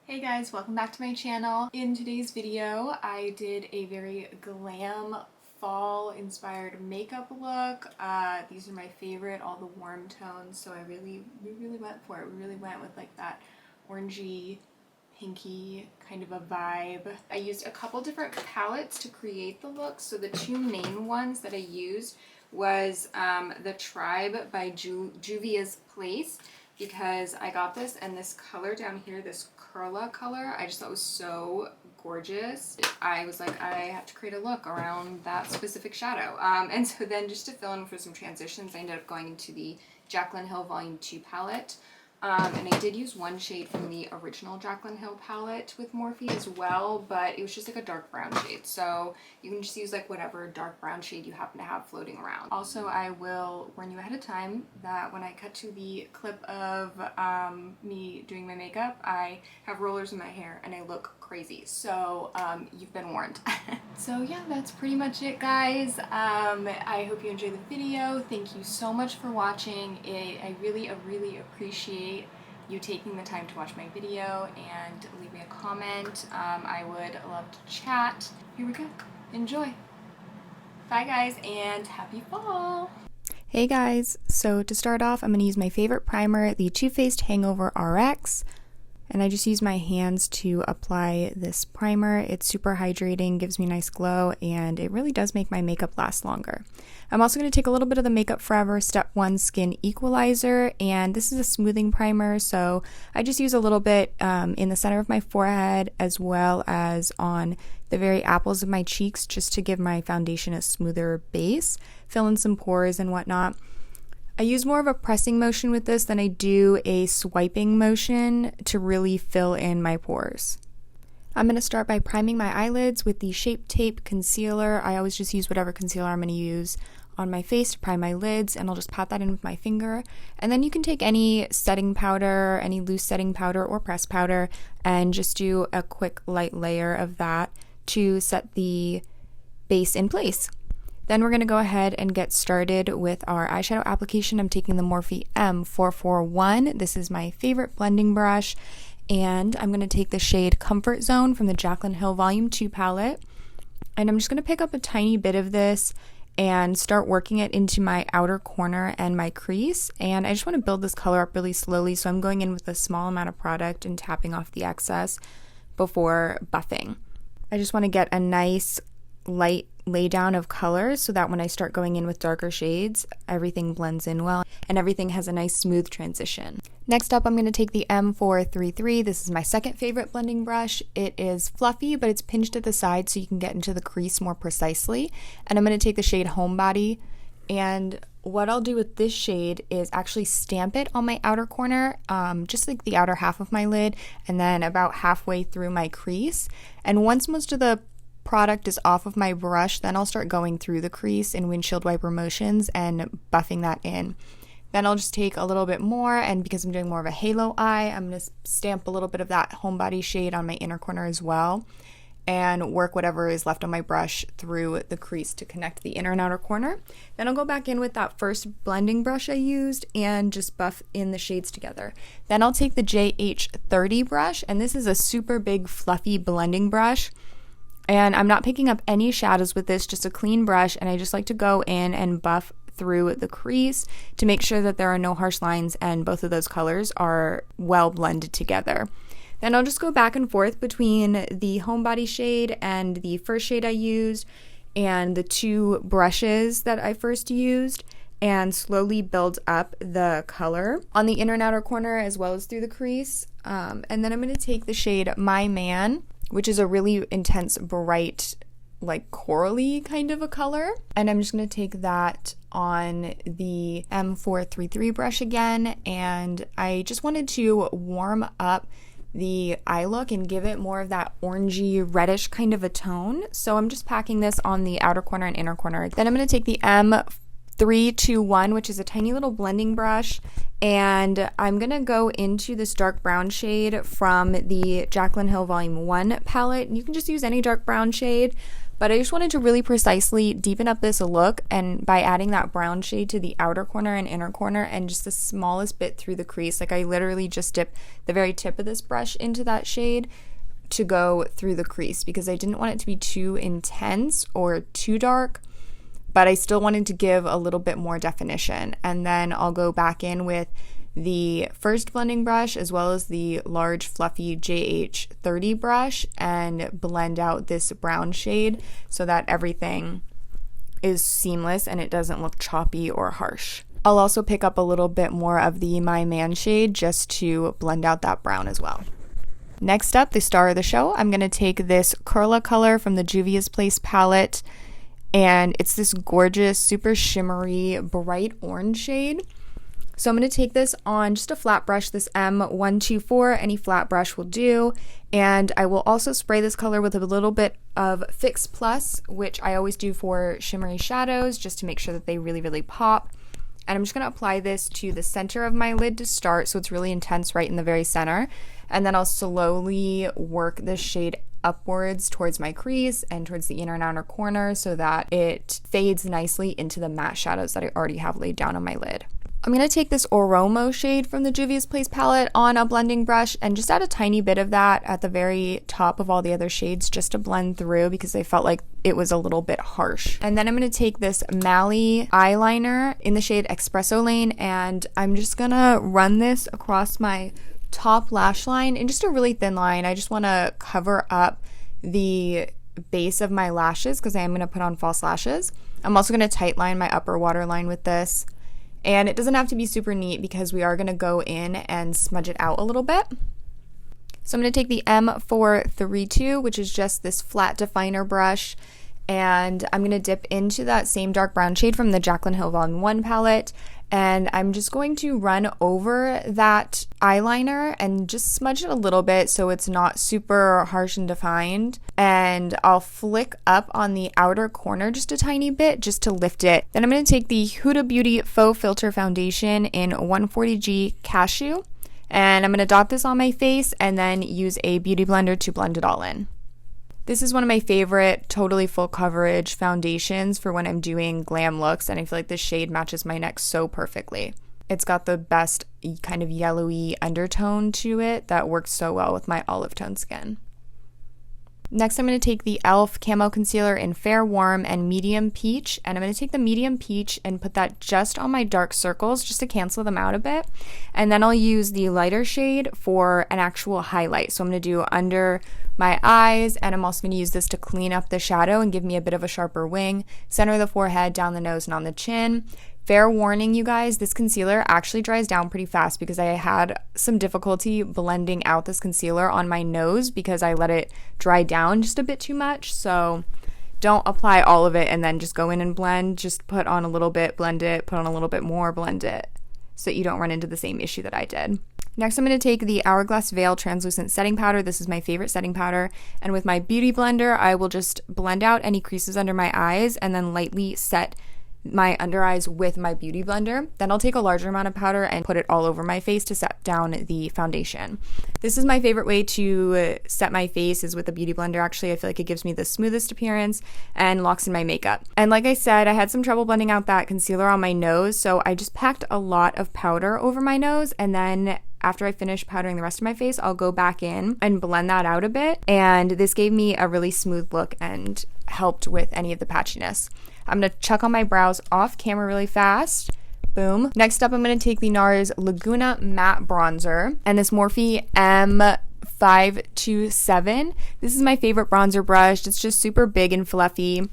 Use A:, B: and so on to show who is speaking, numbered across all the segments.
A: Hey guys, welcome back to my channel. In today's video, I did a very glam fall inspired makeup look. These are my favorite, all the warm tones, so we really went for it. We really went with like that orangey, pinky kind of a vibe. I used a couple different palettes to create the look. So the two main ones that I used was the Tribe by Juvia's Place, because I got this and this color down here, this Curla color, I just thought was so gorgeous. I was like, I have to create a look around that specific shadow. And so then just to fill in for some transitions, I ended up going into the Jaclyn Hill Volume 2 palette. And I did use one shade from the original Jaclyn Hill palette with Morphe as well, but it was just like a dark brown shade. So you can just use like whatever dark brown shade you happen to have floating around. Also, I will warn you ahead of time that when I cut to the clip of me doing my makeup, I have rollers in my hair and I look crazy. So you've been warned. So yeah, that's pretty much it, guys. I hope you enjoyed the video. Thank you so much for watching. I really appreciate you taking the time to watch my video and leave me a comment. I would love to chat. Here we go. Enjoy. Bye guys, and happy fall.
B: Hey guys, so to start off, I'm going to use my favorite primer, the Too Faced Hangover Rx. And I just use my hands to apply this primer. It's super hydrating, gives me a nice glow, and it really does make my makeup last longer. I'm also going to take a little bit of the Makeup Forever Step 1 Skin Equalizer, and this is a smoothing primer, so I just use a little bit in the center of my forehead as well as on the very apples of my cheeks just to give my foundation a smoother base, fill in some pores and whatnot. I use more of a pressing motion with this than I do a swiping motion to really fill in my pores. I'm going to start by priming my eyelids with the Shape Tape Concealer. I always just use whatever concealer I'm going to use on my face to prime my lids, and I'll just pat that in with my finger. And then you can take any setting powder, any loose setting powder or pressed powder, and just do a quick light layer of that to set the base in place. Then we're going to go ahead and get started with our eyeshadow application. I'm taking the Morphe M441. This is my favorite blending brush. And I'm going to take the shade Comfort Zone from the Jaclyn Hill Volume 2 palette. And I'm just going to pick up a tiny bit of this and start working it into my outer corner and my crease. And I just want to build this color up really slowly. So I'm going in with a small amount of product and tapping off the excess before buffing. I just want to get a nice light lay down of colors so that when I start going in with darker shades, everything blends in well and everything has a nice smooth transition. Next up, I'm going to take the M433. This is my second favorite blending brush. It is fluffy, but it's pinched at the side so you can get into the crease more precisely. And I'm going to take the shade Homebody, and what I'll do with this shade is actually stamp it on my outer corner, just like the outer half of my lid, and then about halfway through my crease. And once most of the product is off of my brush, then I'll start going through the crease in windshield wiper motions and buffing that in. Then I'll just take a little bit more, and because I'm doing more of a halo eye, I'm going to stamp a little bit of that Homebody shade on my inner corner as well, and work whatever is left on my brush through the crease to connect the inner and outer corner. Then I'll go back in with that first blending brush I used and just buff in the shades together. Then I'll take the JH30 brush, and this is a super big fluffy blending brush. And I'm not picking up any shadows with this, just a clean brush, and I just like to go in and buff through the crease to make sure that there are no harsh lines and both of those colors are well blended together. Then I'll just go back and forth between the Homebody shade and the first shade I used and the two brushes that I first used, and slowly build up the color on the inner and outer corner as well as through the crease. And then I'm going to take the shade My Man, which is a really intense, bright, like corally kind of a color. And I'm just going to take that on the M433 brush again. And I just wanted to warm up the eye look and give it more of that orangey, reddish kind of a tone. So I'm just packing this on the outer corner and inner corner. Then I'm going to take the M321, which is a tiny little blending brush, and I'm going to go into this dark brown shade from the Jaclyn Hill Volume 1 palette. You can just use any dark brown shade, But I just wanted to really precisely deepen up this look, and by adding that brown shade to the outer corner and inner corner and just the smallest bit through the crease, like I literally just dip the very tip of this brush into that shade to go through the crease because I didn't want it to be too intense or too dark, but I still wanted to give a little bit more definition. And then I'll go back in with the first blending brush as well as the large fluffy JH30 brush and blend out this brown shade so that everything is seamless and it doesn't look choppy or harsh. I'll also pick up a little bit more of the My Man shade just to blend out that brown as well. Next up, the star of the show, I'm going to take this Curla color from the Juvia's Place palette, and it's this gorgeous, super shimmery, bright orange shade. So I'm going to take this on just a flat brush, this M124, any flat brush will do, and I will also spray this color with a little bit of Fix Plus, which I always do for shimmery shadows, just to make sure that they really, really pop. And I'm just going to apply this to the center of my lid to start, so it's really intense right in the very center, and then I'll slowly work this shade upwards towards my crease and towards the inner and outer corner so that it fades nicely into the matte shadows that I already have laid down on my lid. I'm going to take this Oromo shade from the Juvia's Place palette on a blending brush and just add a tiny bit of that at the very top of all the other shades just to blend through because I felt like it was a little bit harsh. And then I'm going to take this Mally eyeliner in the shade Espresso Lane, and I'm just going to run this across my top lash line in just a really thin line. I just want to cover up the base of my lashes because I am going to put on false lashes. I'm also going to tight line my upper waterline with this. And it doesn't have to be super neat because we are going to go in and smudge it out a little bit. So I'm going to take the M432, which is just this flat definer brush, and I'm going to dip into that same dark brown shade from the Jaclyn Hill Volume 1 palette, and I'm just going to run over that eyeliner and just smudge it a little bit so it's not super harsh and defined. And I'll flick up on the outer corner just a tiny bit just to lift it. Then I'm going to take the Huda Beauty Faux Filter Foundation in 140G Cashew, and I'm going to dot this on my face and then use a beauty blender to blend it all in. This is one of my favorite totally full coverage foundations for when I'm doing glam looks, and I feel like this shade matches my neck so perfectly. It's got the best kind of yellowy undertone to it that works so well with my olive tone skin. Next, I'm going to take the e.l.f. Camo Concealer in Fair Warm and Medium Peach, and I'm going to take the Medium Peach and put that just on my dark circles just to cancel them out a bit. And then I'll use the lighter shade for an actual highlight. So I'm going to do under my eyes, and I'm also going to use this to clean up the shadow and give me a bit of a sharper wing, center of the forehead, down the nose, and on the chin. Fair warning, you guys, this concealer actually dries down pretty fast because I had some difficulty blending out this concealer on my nose because I let it dry down just a bit too much. So don't apply all of it and then just go in and blend. Just put on a little bit, blend it, put on a little bit more, blend it, so that you don't run into the same issue that I did. Next, I'm going to take the Hourglass Veil Translucent Setting Powder. This is my favorite setting powder. And with my Beauty Blender, I will just blend out any creases under my eyes and then lightly set my under eyes with my Beauty Blender. Then I'll take a larger amount of powder and put it all over my face to set down the foundation. This is my favorite way to set my face, is with a Beauty Blender. Actually, I feel like it gives me the smoothest appearance and locks in my makeup. And like I said, I had some trouble blending out that concealer on my nose, so I just packed a lot of powder over my nose, and then after I finish powdering the rest of my face, I'll go back in and blend that out a bit. And this gave me a really smooth look and helped with any of the patchiness. I'm going to chuck on my brows off camera really fast. Boom. Next up, I'm going to take the Nars Laguna Matte Bronzer and this Morphe M527. This is my favorite bronzer brush. It's just super big and fluffy.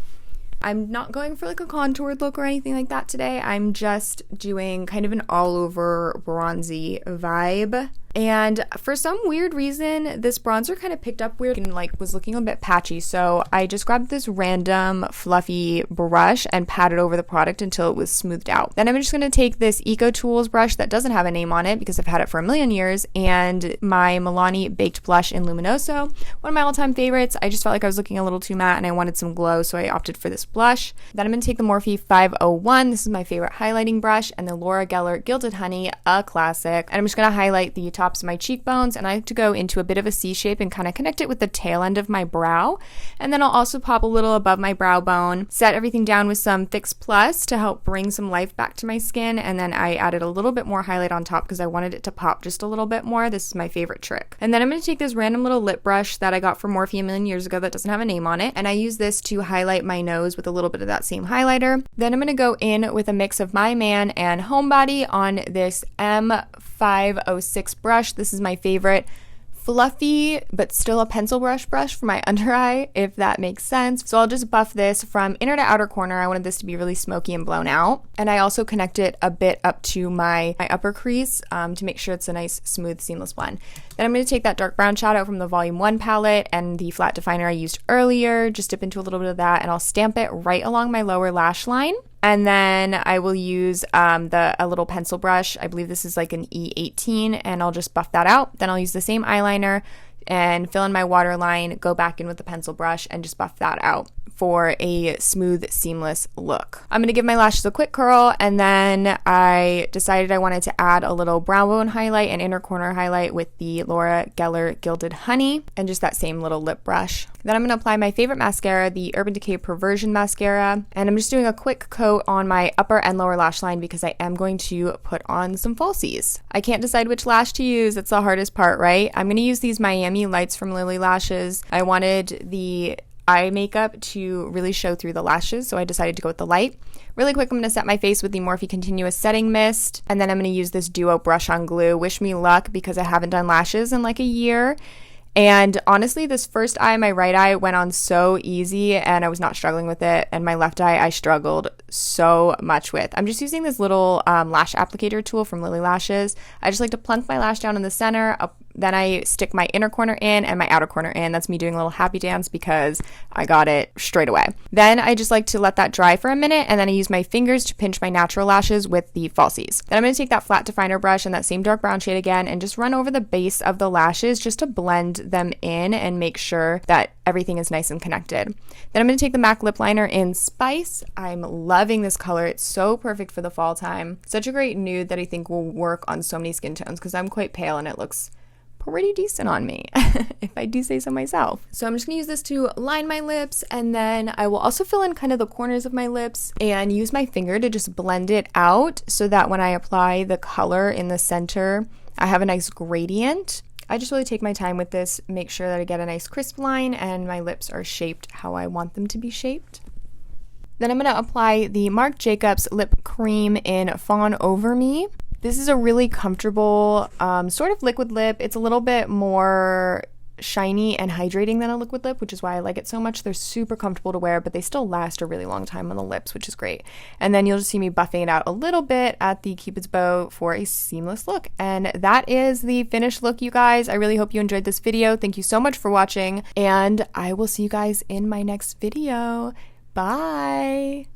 B: I'm not going for like a contoured look or anything like that today. I'm just doing kind of an all over bronzy vibe. And for some weird reason, this bronzer kind of picked up weird and like was looking a bit patchy. So I just grabbed this random fluffy brush and patted over the product until it was smoothed out. Then I'm just going to take this Eco Tools brush that doesn't have a name on it because I've had it for a million years, and my Milani Baked Blush in Luminoso, one of my all-time favorites. I just felt like I was looking a little too matte and I wanted some glow, so I opted for this blush. Then I'm going to take the Morphe 501. This is my favorite highlighting brush, and the Laura Geller Gilded Honey, a classic. And I'm just going to highlight the top tops of my cheekbones, and I like to go into a bit of a C shape and kind of connect it with the tail end of my brow. And then I'll also pop a little above my brow bone, set everything down with some Fix Plus to help bring some life back to my skin, and then I added a little bit more highlight on top because I wanted it to pop just a little bit more. This is my favorite trick. And then I'm going to take this random little lip brush that I got from Morphe a million years ago that doesn't have a name on it, and I use this to highlight my nose with a little bit of that same highlighter. Then I'm going to go in with a mix of My Man and Homebody on this M506 brush. This is my favorite fluffy but still a pencil brush for my under eye, if that makes sense. So I'll just buff this from inner to outer corner. I wanted this to be really smoky and blown out, and I also connect it a bit up to my upper crease to make sure it's a nice smooth seamless blend. Then I'm going to take that dark brown shadow from the Volume 1 palette and the flat definer I used earlier, just dip into a little bit of that, and I'll stamp it right along my lower lash line. And then I will use a little pencil brush. I believe this is like an E18, and I'll just buff that out. Then I'll use the same eyeliner and fill in my waterline, go back in with the pencil brush, and just buff that out for a smooth, seamless look. I'm going to give my lashes a quick curl, and then I decided I wanted to add a little brow bone highlight and inner corner highlight with the Laura Geller Gilded Honey, and just that same little lip brush. Then I'm going to apply my favorite mascara, the Urban Decay Perversion Mascara, and I'm just doing a quick coat on my upper and lower lash line because I am going to put on some falsies. I can't decide which lash to use. That's the hardest part, right? I'm going to use these Miami Lights from Lily Lashes. I wanted the eye makeup to really show through the lashes, so I decided to go with the light. Really quick, I'm going to set my face with the Morphe Continuous Setting Mist, and then I'm going to use this Duo Brush on Glue. Wish me luck because I haven't done lashes in like a year. And honestly, this first eye, my right eye, went on so easy and I was not struggling with it. And my left eye, I struggled so much with. I'm just using this little lash applicator tool from Lily Lashes. I just like to plunk my lash down in the center, then I stick my inner corner in and my outer corner in. That's me doing a little happy dance because I got it straight away. Then I just like to let that dry for a minute, and then I use my fingers to pinch my natural lashes with the falsies. Then I'm going to take that flat definer brush and that same dark brown shade again and just run over the base of the lashes just to blend them in and make sure that everything is nice and connected. Then I'm going to take the MAC lip liner in Spice. I'm loving this color. It's so perfect for the fall time. Such a great nude that I think will work on so many skin tones because I'm quite pale and it looks pretty decent on me, if I do say so myself. So I'm just gonna use this to line my lips, and then I will also fill in kind of the corners of my lips and use my finger to just blend it out so that when I apply the color in the center, I have a nice gradient. I just really take my time with this, make sure that I get a nice crisp line and my lips are shaped how I want them to be shaped. Then I'm going to apply the Marc Jacobs Lip Cream in Fawn Over Me. This is a really comfortable sort of liquid lip. It's a little bit more shiny and hydrating than a liquid lip, which is why I like it so much. They're super comfortable to wear, but they still last a really long time on the lips, which is great. And then you'll just see me buffing it out a little bit at the Cupid's bow for a seamless look. And that is the finished look, you guys. I really hope you enjoyed this video. Thank you so much for watching, and I will see you guys in my next video. Bye!